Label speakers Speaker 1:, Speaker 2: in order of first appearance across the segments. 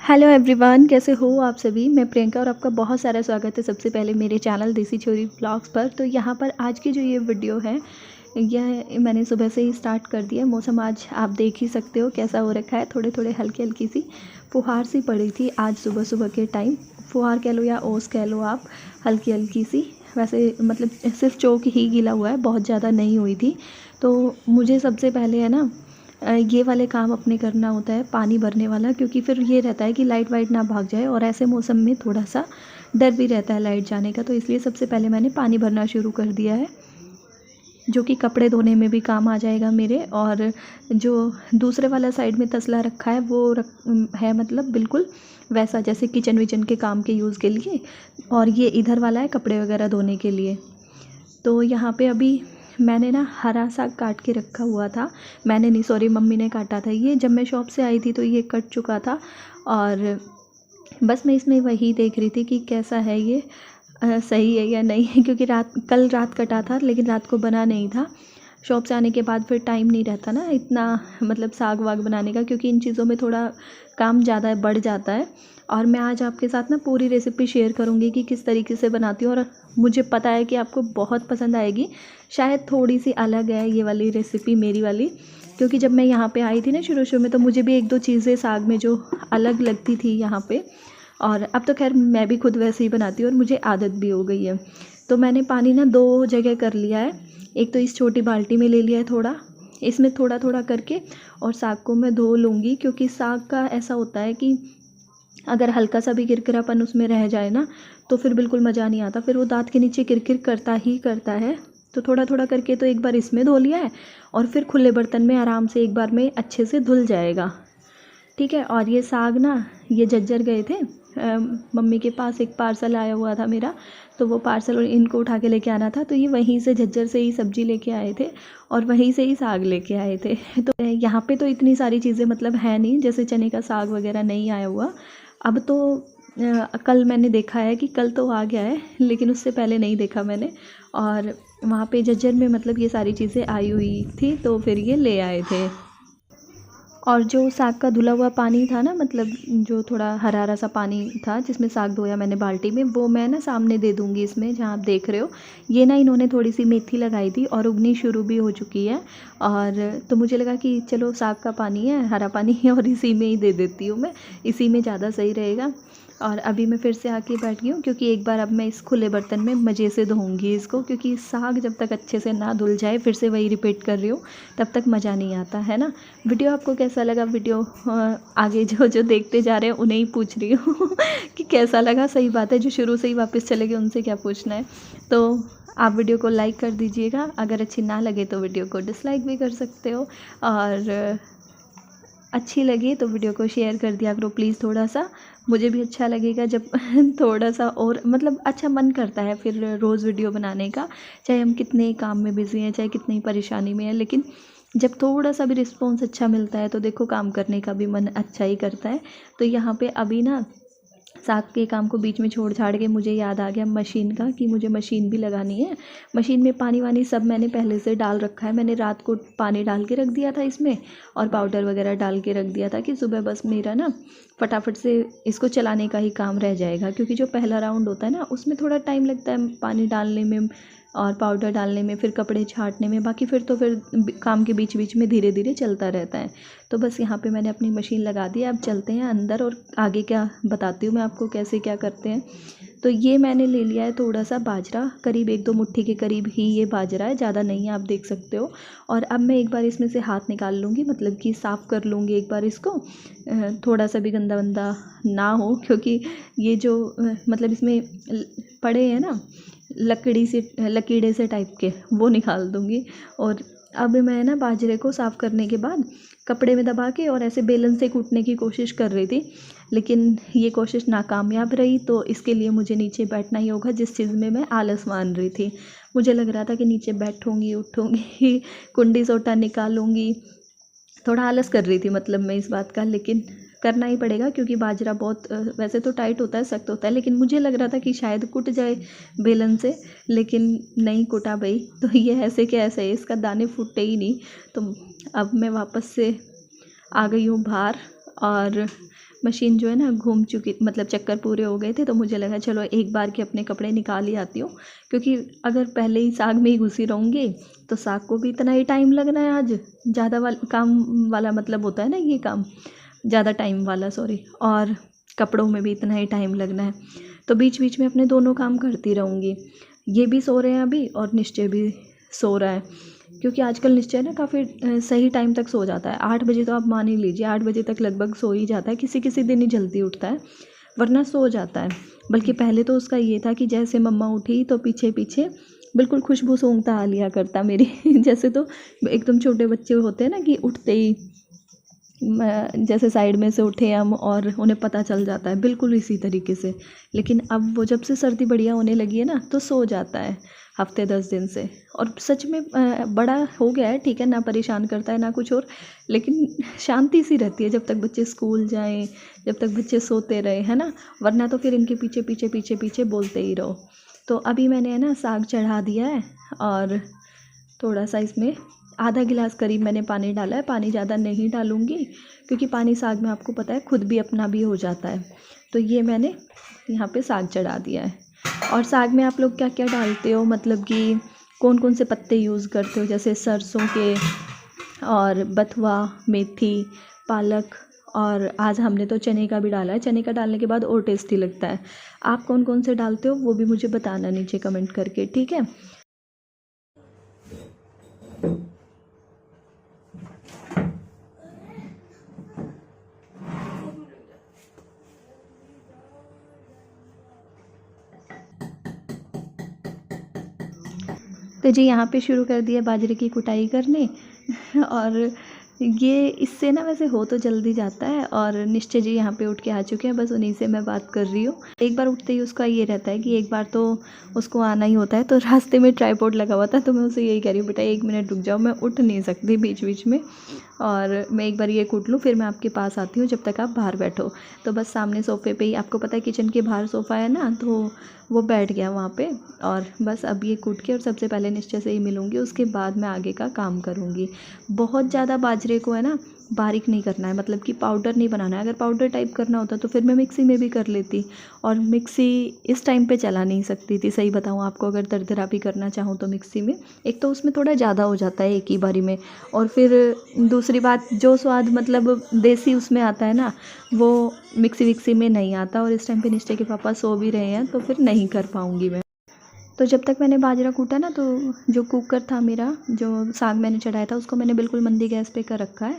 Speaker 1: Hello everyone, कैसे हो आप सभी। मैं प्रियंका और आपका बहुत सारा स्वागत है सबसे पहले मेरे चैनल देसी छोरी ब्लॉग्स पर। तो यहाँ पर आज की जो ये वीडियो है, यह मैंने सुबह से ही स्टार्ट कर दिया। मौसम आज आप देख ही सकते हो कैसा हो रखा है। थोड़े थोड़े हल्की हल्की सी फुहार सी पड़ी थी आज सुबह सुबह के टाइम। फुहार कह लो या ओस कह लो आप, हल्की हल्की सी। वैसे मतलब सिर्फ चौक ही गीला हुआ है, बहुत ज़्यादा नहीं हुई थी। तो मुझे सबसे पहले है ना ये वाले काम अपने करना होता है, पानी भरने वाला, क्योंकि फिर ये रहता है कि लाइट वाइट ना भाग जाए और ऐसे मौसम में थोड़ा सा डर भी रहता है लाइट जाने का। तो इसलिए सबसे पहले मैंने पानी भरना शुरू कर दिया है, जो कि कपड़े धोने में भी काम आ जाएगा मेरे। और जो दूसरे वाला साइड में तसला रखा है वो है मतलब बिल्कुल वैसा जैसे किचन विचन के काम के यूज़ के लिए, और ये इधर वाला है कपड़े वगैरह धोने के लिए। तो यहाँ पे अभी मैंने ना हरा साग काट के रखा हुआ था। मैंने नहीं, सॉरी, मम्मी ने काटा था ये। जब मैं शॉप से आई थी तो ये कट चुका था, और बस मैं इसमें वही देख रही थी कि कैसा है ये, सही है या नहीं क्योंकि कल रात कटा था लेकिन रात को बना नहीं था। शॉप से आने के बाद फिर टाइम नहीं रहता ना इतना, मतलब साग वाग बनाने का, क्योंकि इन चीज़ों में थोड़ा काम ज़्यादा बढ़ जाता है। और मैं आज आपके साथ ना पूरी रेसिपी शेयर करूँगी कि किस तरीके से बनाती हूँ, और मुझे पता है कि आपको बहुत पसंद आएगी। शायद थोड़ी सी अलग है ये वाली रेसिपी मेरी वाली, क्योंकि जब मैं यहाँ पे आई थी ना शुरू शुरू में, तो मुझे भी एक दो चीज़ें साग में जो अलग लगती थी यहाँ पे। और अब तो खैर मैं भी खुद वैसे ही बनाती हूँ और मुझे आदत भी हो गई है। तो मैंने पानी ना 2 जगह कर लिया है। एक तो इस छोटी बाल्टी में ले लिया है थोड़ा, इसमें थोड़ा थोड़ा करके, और साग को मैं धो लूँगी। क्योंकि साग का ऐसा होता है कि अगर हल्का सा भी किरकिरापन उसमें रह जाए ना तो फिर बिल्कुल मज़ा नहीं आता, फिर वो दांत के नीचे किरकिर करता ही करता है। तो थोड़ा थोड़ा करके तो एक बार इसमें धो लिया है, और फिर खुले बर्तन में आराम से एक बार में अच्छे से धुल जाएगा। ठीक है। और ये साग ना, ये जज्जर गए थे मम्मी के पास, एक पार्सल आया हुआ था मेरा, तो वो पार्सल इनको उठा के लेके आना था। तो ये वहीं से झज्जर से ही सब्ज़ी लेके आए थे और वहीं से ही साग लेके आए थे। तो यहाँ पे तो इतनी सारी चीज़ें मतलब है नहीं, जैसे चने का साग वगैरह नहीं आया हुआ। अब तो कल मैंने देखा है कि कल तो आ गया है, लेकिन उससे पहले नहीं देखा मैंने। और वहाँ पे जज्जर में मतलब ये सारी चीज़ें आई हुई थी, तो फिर ये ले आए थे। और जो साग का धुला हुआ पानी था ना, मतलब जो थोड़ा हरा हरा सा पानी था जिसमें साग धोया मैंने बाल्टी में, वो मैं ना सामने दे दूँगी इसमें, जहाँ आप देख रहे हो। ये ना इन्होंने थोड़ी सी मेथी लगाई थी और उगनी शुरू भी हो चुकी है। और तो मुझे लगा कि चलो साग का पानी है, हरा पानी है, और इसी में ही दे देती हूँ मैं, इसी में ज़्यादा सही रहेगा। और अभी मैं फिर से आके बैठ गई हूँ, क्योंकि एक बार अब मैं इस खुले बर्तन में मज़े से धोऊँगी इसको, क्योंकि साग जब तक अच्छे से ना धुल जाए, फिर से वही रिपीट कर रही हूँ, तब तक मज़ा नहीं आता है ना। वीडियो आपको कैसा लगा, वीडियो आगे जो जो देखते जा रहे हैं उन्हें ही पूछ रही हूँ कि कैसा लगा। सही बात है, जो शुरू से ही वापस चले गए उनसे क्या पूछना है। तो आप वीडियो को लाइक कर दीजिएगा, अगर अच्छी ना लगे तो वीडियो को डिसलाइक भी कर सकते हो, और अच्छी लगी तो वीडियो को शेयर कर दिया करो प्लीज़। थोड़ा सा मुझे भी अच्छा लगेगा जब थोड़ा सा और मतलब अच्छा मन करता है फिर रोज़ वीडियो बनाने का, चाहे हम कितने काम में बिज़ी हैं, चाहे कितनी परेशानी में हैं, लेकिन जब थोड़ा सा भी रिस्पॉन्स अच्छा मिलता है तो देखो काम करने का भी मन अच्छा ही करता है। तो यहाँ पे अभी ना साग के काम को बीच में छोड़ छाड़ के मुझे याद आ गया मशीन का, कि मुझे मशीन भी लगानी है। मशीन में पानी वानी सब मैंने पहले से डाल रखा है। मैंने रात को पानी डाल के रख दिया था इसमें, और पाउडर वगैरह डाल के रख दिया था कि सुबह बस मेरा ना फटाफट से इसको चलाने का ही काम रह जाएगा। क्योंकि जो पहला राउंड होता है ना, उसमें थोड़ा टाइम लगता है पानी डालने में और पाउडर डालने में, फिर कपड़े छांटने में। बाकी फिर तो फिर काम के बीच बीच में धीरे धीरे चलता रहता है। तो बस यहाँ पे मैंने अपनी मशीन लगा दी है। अब चलते हैं अंदर और आगे क्या बताती हूँ मैं आपको कैसे क्या करते हैं। तो ये मैंने ले लिया है थोड़ा सा बाजरा, करीब 1-2 मुट्ठी के करीब ही ये बाजरा है, ज़्यादा नहीं है, आप देख सकते हो। और अब मैं एक बार इसमें से हाथ निकाल लूँगी, मतलब कि साफ़ कर लूँगी एक बार इसको, थोड़ा सा भी गंदा वंदा ना हो, क्योंकि ये जो मतलब इसमें पड़े हैं ना लकीड़े से टाइप के, वो निकाल दूँगी। और अब मैं ना बाजरे को साफ़ करने के बाद कपड़े में दबा के और ऐसे बेलन से कूटने की कोशिश कर रही थी, लेकिन ये कोशिश नाकामयाब रही। तो इसके लिए मुझे नीचे बैठना ही होगा, जिस चीज़ में मैं आलस मान रही थी। मुझे लग रहा था कि नीचे बैठूँगी, उठूँगी कुंडी सोटा निकालूँगी, थोड़ा आलस कर रही थी मतलब मैं इस बात का, लेकिन करना ही पड़ेगा क्योंकि बाजरा बहुत वैसे तो टाइट होता है, सख्त होता है, लेकिन मुझे लग रहा था कि शायद कुट जाए बेलन से, लेकिन नहीं कुटा भाई। तो ये ऐसे के ऐसे है, इसका दाने फूटे ही नहीं। तो अब मैं वापस से आ गई हूँ बाहर, और मशीन जो है ना घूम चुकी, मतलब चक्कर पूरे हो गए थे, तो मुझे लगा चलो एक बार के अपने कपड़े निकाल ही आती हूँ, क्योंकि अगर पहले ही साग में ही घुसी रहूँगी तो साग को भी इतना ही टाइम लगना है। आज ज़्यादा काम वाला मतलब होता है ना ये काम, ज़्यादा टाइम वाला, सॉरी, और कपड़ों में भी इतना ही टाइम लगना है, तो बीच बीच में अपने दोनों काम करती रहूँगी। ये भी सो रहे हैं अभी और निश्चय भी सो रहा है, क्योंकि आजकल निश्चय ना काफ़ी सही टाइम तक सो जाता है। 8 बजे तो आप मान ही लीजिए, 8 बजे तक लगभग सो ही जाता है। किसी किसी दिन ही जल्दी उठता है, वरना सो जाता है। बल्कि पहले तो उसका ये था कि जैसे मम्मा उठी तो पीछे पीछे बिल्कुल खुशबू सूंघता आ लिया करता मेरी जैसे तो एकदम छोटे बच्चे होते हैं ना कि उठते ही जैसे साइड में से उठे हम और उन्हें पता चल जाता है, बिल्कुल इसी तरीके से। लेकिन अब वो जब से सर्दी बढ़िया होने लगी है ना, तो सो जाता है हफ्ते 10 दिन से, और सच में बड़ा हो गया है, ठीक है, ना परेशान करता है ना कुछ और, लेकिन शांति सी रहती है जब तक बच्चे स्कूल जाएं, जब तक बच्चे सोते रहे, है ना, वरना तो फिर इनके पीछे पीछे पीछे पीछे बोलते ही रहो। तो अभी मैंने है ना साग चढ़ा दिया है, और थोड़ा सा इसमें आधा गिलास करीब मैंने पानी डाला है। पानी ज़्यादा नहीं डालूँगी, क्योंकि पानी साग में आपको पता है खुद भी अपना भी हो जाता है। तो ये मैंने यहाँ पे साग चढ़ा दिया है। और साग में आप लोग क्या क्या डालते हो, मतलब कि कौन कौन से पत्ते यूज़ करते हो, जैसे सरसों के और बथुआ, मेथी, पालक, और आज हमने तो चने का भी डाला है। चने का डालने के बाद और टेस्टी लगता है। आप कौन कौन से डालते हो वो भी मुझे बताना नीचे कमेंट करके, ठीक है। तो जी यहाँ पे शुरू कर दिया बाजरे की कुटाई करने और ये इससे ना वैसे हो तो जल्दी जाता है, और निश्चय जी यहाँ पे उठ के आ चुके हैं, बस उन्हीं से मैं बात कर रही हूँ। एक बार उठते ही उसका ये रहता है कि एक बार तो उसको आना ही होता है। तो रास्ते में ट्राइपॉड लगा हुआ था, तो मैं उसे यही कह रही हूँ, बेटा 1 मिनट रुक जाओ, मैं उठ नहीं सकती बीच बीच में, और मैं एक बार ये कूट लूँ, फिर मैं आपके पास आती हूँ जब तक आप बाहर बैठो। तो बस सामने सोफ़े पे ही, आपको पता है किचन के बाहर सोफ़ा है ना, तो वो बैठ गया वहाँ पे, और बस अब ये कूट के और सबसे पहले निश्चय से ही मिलूँगी, उसके बाद मैं आगे का काम करूँगी। बहुत ज़्यादा बाजरे को है ना बारीक नहीं करना है, मतलब कि पाउडर नहीं बनाना है। अगर पाउडर टाइप करना होता तो फिर मैं मिक्सी में भी कर लेती, और मिक्सी इस टाइम पे चला नहीं सकती थी, सही बताऊँ आपको। अगर दरदरा भी करना चाहूँ तो मिक्सी में, एक तो उसमें थोड़ा ज़्यादा हो जाता है एक ही बारी में, और फिर दूसरी बात, जो स्वाद मतलब देसी उसमें आता है ना, वो मिक्सी विक्सी में नहीं आता। और इस टाइम पे निश्चय के पापा सो भी रहे हैं, तो फिर नहीं कर पाऊँगी मैं। तो जब तक मैंने बाजरा कूटा ना, तो जो कुकर था मेरा, जो साग मैंने चढ़ाया था, उसको मैंने बिल्कुल मंदी गैस पे कर रखा है।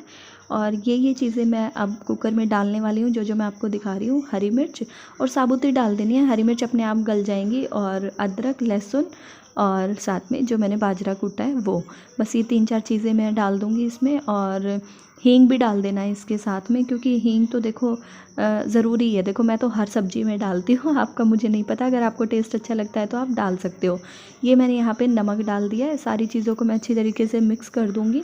Speaker 1: और ये चीज़ें मैं अब कुकर में डालने वाली हूँ, जो मैं आपको दिखा रही हूँ। हरी मिर्च और साबुत ही डाल देनी है, हरी मिर्च अपने आप गल जाएंगी, और अदरक, लहसुन, और साथ में जो मैंने बाजरा कूटा है वो, बस ये 3-4 चीज़ें मैं डाल दूँगी इसमें। और हींग भी डाल देना है इसके साथ में, क्योंकि हींग तो देखो ज़रूरी है। देखो मैं तो हर सब्ज़ी में डालती हूँ, आपका मुझे नहीं पता, अगर आपको टेस्ट अच्छा लगता है तो आप डाल सकते हो। ये मैंने यहाँ पे नमक डाल दिया है। सारी चीज़ों को मैं अच्छी तरीके से मिक्स कर दूँगी।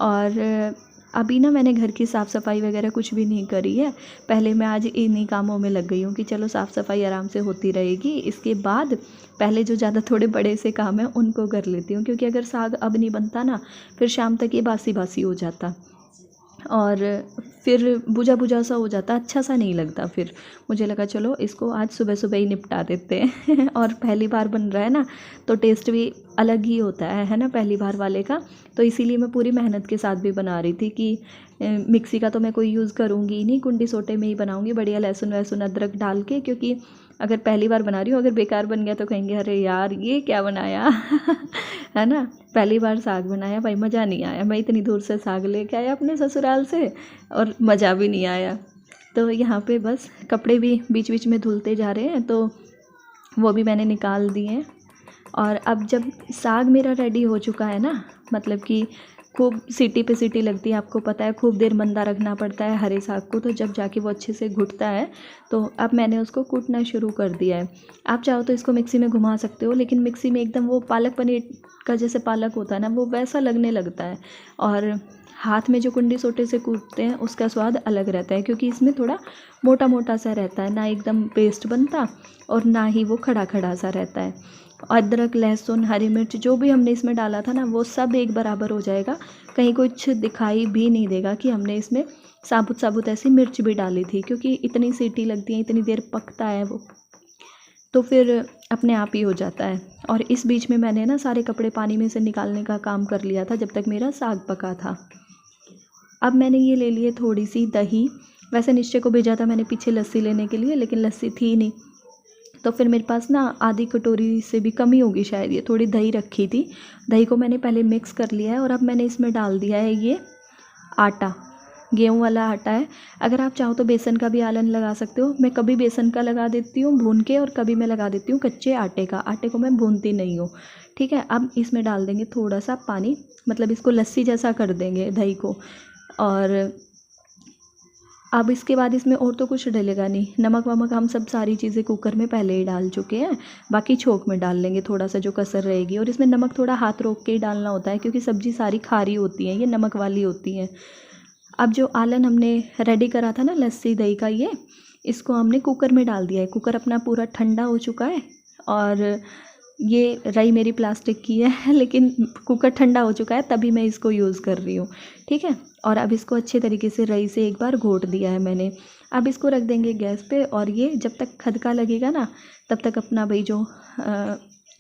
Speaker 1: और अभी ना मैंने घर की साफ़ सफाई वगैरह कुछ भी नहीं करी है। पहले मैं आज इन्हीं कामों में लग गई हूँ कि चलो साफ़ सफाई आराम से होती रहेगी, इसके बाद पहले जो ज़्यादा थोड़े बड़े से काम हैं उनको कर लेती हूँ। क्योंकि अगर साग अब नहीं बनता ना, फिर शाम तक ये बासी बासी हो जाता, और फिर बुझा बुझा सा हो जाता, अच्छा सा नहीं लगता। फिर मुझे लगा चलो इसको आज सुबह सुबह ही निपटा देते हैं और पहली बार बन रहा है ना, तो टेस्ट भी अलग ही होता है ना, पहली बार वाले का। तो इसीलिए मैं पूरी मेहनत के साथ भी बना रही थी कि मिक्सी का तो मैं कोई यूज़ करूँगी ही नहीं, कुंडी सोटे में ही बनाऊँगी, बढ़िया लहसुन वहसुन अदरक डाल के। क्योंकि अगर पहली बार बना रही हूँ, अगर बेकार बन गया तो कहेंगे अरे यार ये क्या बनाया है ना, पहली बार साग बनाया भाई, मज़ा नहीं आया। मैं इतनी दूर से साग लेके आया अपने ससुराल से, और मज़ा भी नहीं आया। तो यहाँ पे बस कपड़े भी बीच बीच में धुलते जा रहे हैं, तो वो भी मैंने निकाल दिए हैं। और अब जब साग मेरा रेडी हो चुका है ना, मतलब कि खूब सीटी पे सीटी लगती है, आपको पता है खूब देर मंदा रखना पड़ता है हरे साग को, तो जब जाके वो अच्छे से घुटता है, तो अब मैंने उसको कूटना शुरू कर दिया है। आप चाहो तो इसको मिक्सी में घुमा सकते हो, लेकिन मिक्सी में एकदम वो पालक पनीर का जैसे पालक होता है ना, वो वैसा लगने लगता है। और हाथ में जो कुंडी सोटे से कूटते हैं उसका स्वाद अलग रहता है, क्योंकि इसमें थोड़ा मोटा मोटा सा रहता है ना, एकदम पेस्ट बनता, और ना ही वो खड़ा खड़ा सा रहता है। अदरक, लहसुन, हरी मिर्च जो भी हमने इसमें डाला था ना, वो सब एक बराबर हो जाएगा, कहीं कुछ दिखाई भी नहीं देगा कि हमने इसमें साबुत साबुत ऐसी मिर्च भी डाली थी, क्योंकि इतनी सीटी लगती है, इतनी देर पकता है वो, तो फिर अपने आप ही हो जाता है। और इस बीच में मैंने ना सारे कपड़े पानी में से निकालने का काम कर लिया था जब तक मेरा साग पका था। अब मैंने ये ले लिए थोड़ी सी दही। वैसे निश्चय को भेजा था मैंने पीछे लस्सी लेने के लिए, लेकिन लस्सी थी नहीं, तो फिर मेरे पास ना आधी कटोरी से भी कम ही होगी शायद, ये थोड़ी दही रखी थी। दही को मैंने पहले मिक्स कर लिया है और अब मैंने इसमें डाल दिया है ये आटा। गेहूं वाला आटा है। अगर आप चाहो तो बेसन का भी आलन लगा सकते हो। मैं कभी बेसन का लगा देती हूँ भून के, और कभी मैं लगा देती हूँ कच्चे आटे का। आटे को मैं भूनती नहीं हूँ, ठीक है। अब इसमें डाल देंगे थोड़ा सा पानी, मतलब इसको लस्सी जैसा कर देंगे दही को। और अब इसके बाद इसमें और तो कुछ डलेगा नहीं। नमक वमक हम सब सारी चीज़ें कुकर में पहले ही डाल चुके हैं, बाकी छोंक में डाल लेंगे थोड़ा सा जो कसर रहेगी। और इसमें नमक थोड़ा हाथ रोक के ही डालना होता है, क्योंकि सब्ज़ी सारी खारी होती है, ये नमक वाली होती है। अब जो आलन हमने रेडी करा था ना लस्सी दही का, ये इसको हमने कुकर में डाल दिया है। कुकर अपना पूरा ठंडा हो चुका है, और ये रही मेरी प्लास्टिक की है लेकिन कुकर ठंडा हो चुका है तभी मैं इसको यूज़ कर रही हूँ, ठीक है। और अब इसको अच्छे तरीके से रई से एक बार घोट दिया है मैंने। अब इसको रख देंगे गैस पे, और ये जब तक खदका लगेगा ना तब तक अपना भाई जो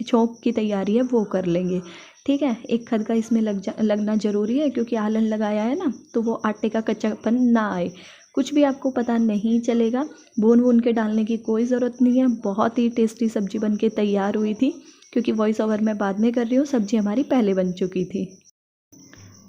Speaker 1: छोंक की तैयारी है वो कर लेंगे, ठीक है। एक खदका इसमें लगना ज़रूरी है, क्योंकि आलन लगाया है ना, तो वो आटे का कच्चापन ना आए। कुछ भी आपको पता नहीं चलेगा, भून भून के डालने की कोई ज़रूरत नहीं है। बहुत ही टेस्टी सब्ज़ी बन के तैयार हुई थी, क्योंकि वॉइस ओवर मैं बाद में कर रही हूँ, सब्ज़ी हमारी पहले बन चुकी थी।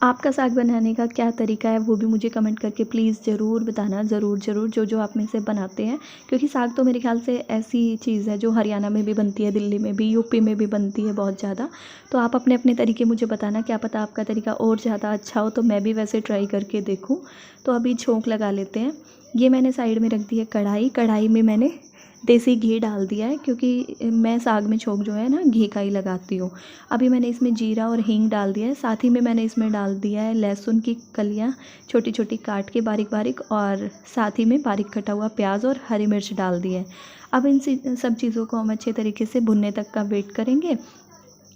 Speaker 1: आपका साग बनाने का क्या तरीका है वो भी मुझे कमेंट करके प्लीज़ ज़रूर बताना, ज़रूर जो आप में से बनाते हैं। क्योंकि साग तो मेरे ख्याल से ऐसी चीज़ है जो हरियाणा में भी बनती है, दिल्ली में भी, यूपी में भी बनती है बहुत ज़्यादा। तो आप अपने अपने तरीके मुझे बताना, क्या पता आपका तरीका और ज़्यादा अच्छा हो, तो मैं भी वैसे ट्राई करके देखूँ। तो अभी छोंक लगा लेते हैं। ये मैंने साइड में रख दी है कढ़ाई। कढ़ाई में मैंने देसी घी डाल दिया है, क्योंकि मैं साग में छोंक जो है ना घी का ही लगाती हूँ। अभी मैंने इसमें जीरा और हींग डाल दिया है। साथ ही में मैंने इसमें डाल दिया है लहसुन की कलियाँ छोटी छोटी काट के बारीक बारीक, और साथ ही में बारीक कटा हुआ प्याज और हरी मिर्च डाल दी है। अब इन सब चीज़ों को हम अच्छे तरीके से भुनने तक का वेट करेंगे।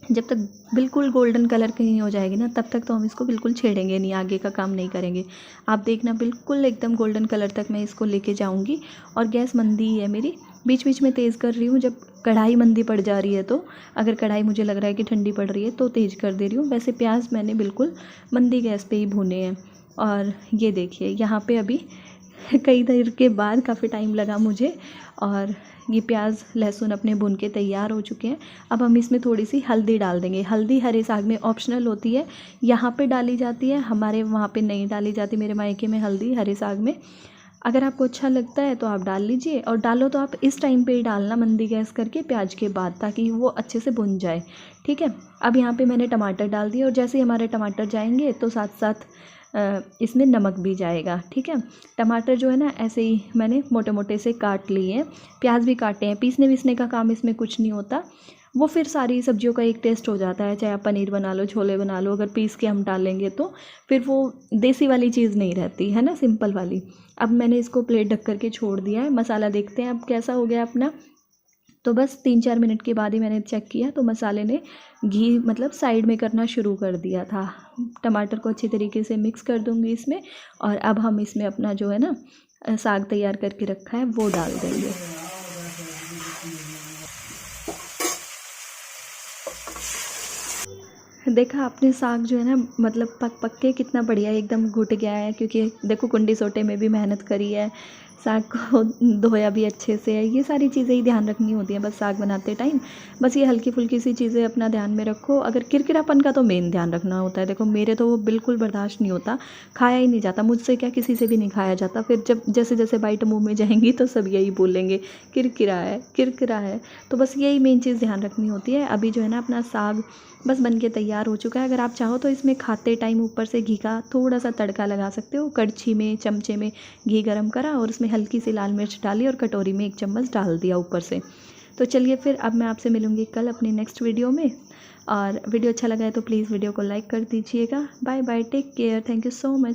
Speaker 1: जब तक बिल्कुल गोल्डन कलर की नहीं हो जाएगी ना, तब तक तो हम इसको बिल्कुल छेड़ेंगे नहीं, आगे का काम नहीं करेंगे। आप देखना बिल्कुल एकदम गोल्डन कलर तक मैं इसको लेके जाऊंगी। और गैस मंदी ही है मेरी, बीच बीच में तेज़ कर रही हूँ जब कढ़ाई मंदी पड़ जा रही है। तो अगर कढ़ाई मुझे लग रहा है कि ठंडी पड़ रही है तो तेज़ कर दे रही हूँ। वैसे प्याज मैंने बिल्कुल मंदी गैस पे ही भुने हैं। और ये देखिए यहाँ पे अभी कई देर के बाद काफ़ी टाइम लगा मुझे, और ये प्याज लहसुन अपने भुन के तैयार हो चुके हैं। अब हम इसमें थोड़ी सी हल्दी डाल देंगे। हल्दी हरे साग में ऑप्शनल होती है, यहाँ पे डाली जाती है, हमारे वहाँ पे नहीं डाली जाती, मेरे मायके में हल्दी हरे साग में। अगर आपको अच्छा लगता है तो आप डाल लीजिए, और डालो तो आप इस टाइम पे ही डालना मंदी गैस करके प्याज के बाद, ताकि वो अच्छे से भुन जाए, ठीक है। अब यहाँ पे मैंने टमाटर डाल दिए, और जैसे ही हमारे टमाटर जाएंगे तो साथ साथ इसमें नमक भी जाएगा, ठीक है। टमाटर जो है ना ऐसे ही मैंने मोटे मोटे से काट लिए हैं, प्याज भी काटे हैं। पीसने विसने का काम इसमें कुछ नहीं होता, वो फिर सारी सब्जियों का एक टेस्ट हो जाता है। चाहे आप पनीर बना लो, छोले बना लो, अगर पीस के हम डालेंगे तो फिर वो देसी वाली चीज़ नहीं रहती है ना, सिंपल वाली। अब मैंने इसको प्लेट ढक करके छोड़ दिया है। मसाला देखते हैं अब कैसा हो गया अपना। तो बस 3-4 मिनट के बाद ही मैंने चेक किया तो मसाले ने घी मतलब साइड में करना शुरू कर दिया था। टमाटर को अच्छी तरीके से मिक्स कर दूंगी इसमें, और अब हम इसमें अपना जो है ना साग तैयार करके रखा है वो डाल देंगे। देखा आपने साग जो है ना मतलब पक के कितना बढ़िया एकदम घुट गया है, क्योंकि देखो कुंडी सोटे में भी मेहनत करी है, साग को धोया भी अच्छे से है। ये सारी चीज़ें ही ध्यान रखनी होती हैं बस साग बनाते टाइम। बस ये हल्की फुल्की सी चीज़ें अपना ध्यान में रखो। अगर किरकिरापन का तो मेन ध्यान रखना होता है। देखो मेरे तो वो बिल्कुल बर्दाश्त नहीं होता, खाया ही नहीं जाता मुझसे, क्या किसी से भी नहीं खाया जाता। फिर जब जैसे जैसे बाइट मुँह में जाएंगी तो सब यही बोलेंगे किरकिरा है किरकिरा है। तो बस यही मेन चीज़ ध्यान रखनी होती है। अभी जो है ना अपना साग बस बन के तैयार हो चुका है। अगर आप चाहो तो इसमें खाते टाइम ऊपर से घी का थोड़ा सा तड़का लगा सकते हो। कड़छी में चमचे में घी गरम करा और उसमें हल्की सी लाल मिर्च डाली और कटोरी में 1 चम्मच डाल दिया ऊपर से। तो चलिए फिर अब मैं आपसे मिलूँगी कल अपनी नेक्स्ट वीडियो में। और वीडियो अच्छा लगा है तो प्लीज़ वीडियो को लाइक कर दीजिएगा। Bye bye, take care, thank you so much.